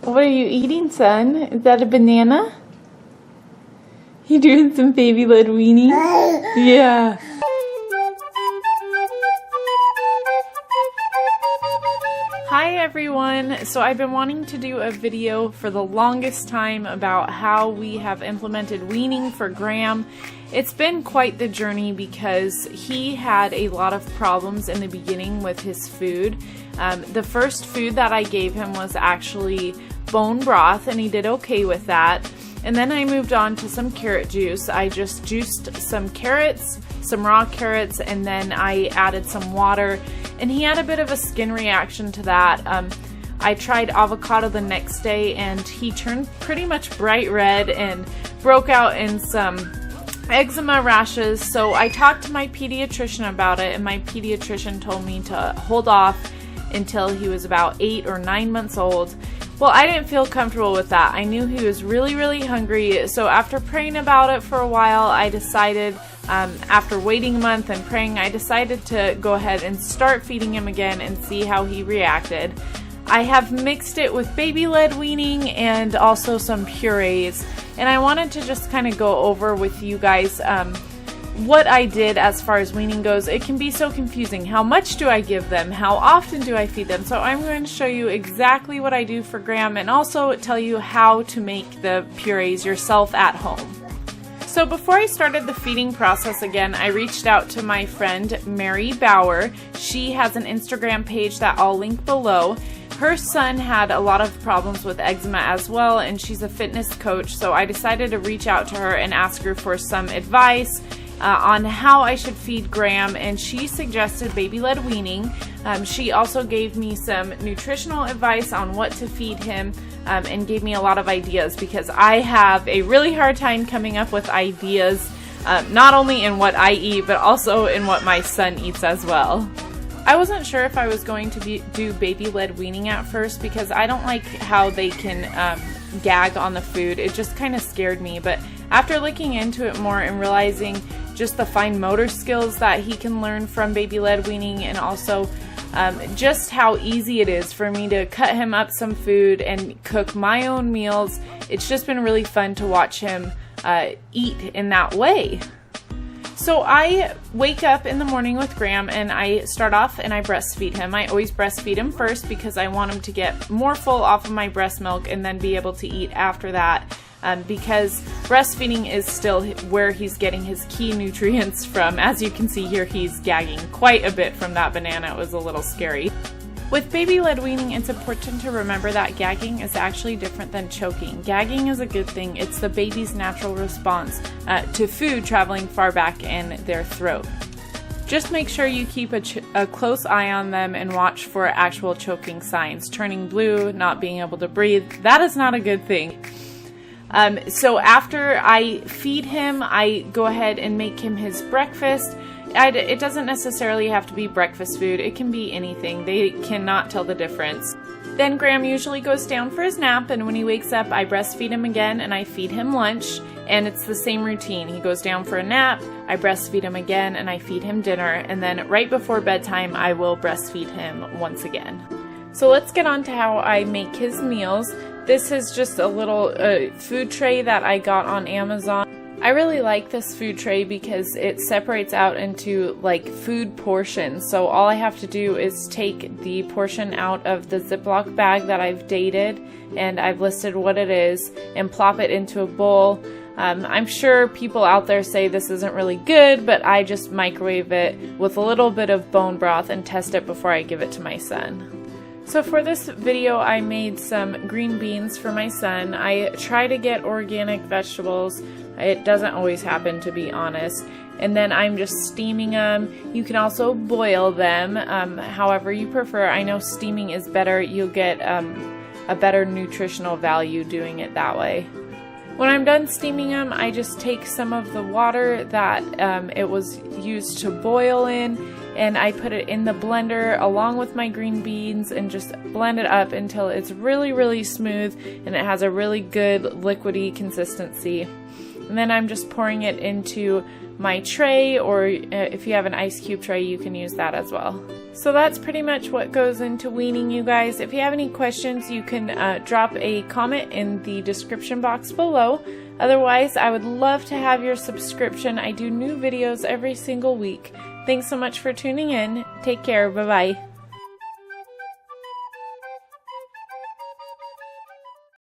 What are you eating, son? Is that a banana? You doing some baby-led weaning? Yeah. Hi everyone! So I've been wanting to do a video for the longest time about how we have implemented weaning for Graham. It's been quite the journey because he had a lot of problems in the beginning with his food. The first food that I gave him was actually bone broth, and he did okay with that. And then I moved on to some carrot juice. I just juiced some carrots, some raw carrots, and then I added some water. And he had a bit of a skin reaction to that. I tried avocado the next day and he turned pretty much bright red and broke out in some eczema rashes. So I talked to my pediatrician about it, and my pediatrician told me to hold off until he was about 8 or 9 months old. Well, I didn't feel comfortable with that. I knew he was really hungry, so after praying about it for a while, I decided, after waiting a month and praying, I decided to go ahead and start feeding him again and see how he reacted. I have mixed it with baby-led weaning and also some purees, and I wanted to just kind of go over with you guys what I did as far as weaning goes. It can be so confusing. How much do I give them? How often do I feed them? So I'm going to show you exactly what I do for Graham and also tell you how to make the purees yourself at home. So before I started the feeding process again, I reached out to my friend Mary Bauer. She has an Instagram page that I'll link below. Her son had a lot of problems with eczema as well, and she's a fitness coach, so I decided to reach out to her and ask her for some advice on how I should feed Graham, and she suggested baby-led weaning. She also gave me some nutritional advice on what to feed him and gave me a lot of ideas, because I have a really hard time coming up with ideas, not only in what I eat but also in what my son eats as well. I wasn't sure if I was going to do baby-led weaning at first because I don't like how they can gag on the food. It just kind of scared me, but after looking into it more and realizing just the fine motor skills that he can learn from baby-led weaning, and also just how easy it is for me to cut him up some food and cook my own meals, it's just been really fun to watch him eat in that way. So I wake up in the morning with Graham and I start off and I breastfeed him. I always breastfeed him first because I want him to get more full off of my breast milk and then be able to eat after that, because breastfeeding is still where he's getting his key nutrients from. As you can see here, he's gagging quite a bit from that banana. It was a little scary. With baby-led weaning, it's important to remember that gagging is actually different than choking. Gagging is a good thing. It's the baby's natural response to food traveling far back in their throat. Just make sure you keep a close eye on them and watch for actual choking signs. Turning blue, not being able to breathe, that is not a good thing. So after I feed him, I go ahead and make him his breakfast. It doesn't necessarily have to be breakfast food. It can be anything. They cannot tell the difference. Then Graham usually goes down for his nap, and when he wakes up, I breastfeed him again and I feed him lunch, and it's the same routine. He goes down for a nap, I breastfeed him again, and I feed him dinner, and then right before bedtime, I will breastfeed him once again. So let's get on to how I make his meals. This is just a little food tray that I got on Amazon. I really like this food tray because it separates out into like food portions. So all I have to do is take the portion out of the Ziploc bag that I've dated and I've listed what it is and plop it into a bowl. I'm sure people out there say this isn't really good, but I just microwave it with a little bit of bone broth and test it before I give it to my son. So for this video, I made some green beans for my son. I try to get organic vegetables. It doesn't always happen, to be honest. And then I'm just steaming them. You can also boil them, however you prefer. I know steaming is better. You'll get a better nutritional value doing it that way. When I'm done steaming them, I just take some of the water that it was used to boil in, and I put it in the blender along with my green beans and just blend it up until it's really smooth and it has a really good liquidy consistency. And then I'm just pouring it into my tray, or if you have an ice cube tray, you can use that as well. So that's pretty much what goes into weaning, you guys. If you have any questions, you can drop a comment in the description box below. Otherwise, I would love to have your subscription. I do new videos every single week. Thanks so much for tuning in. Take care. Bye-bye.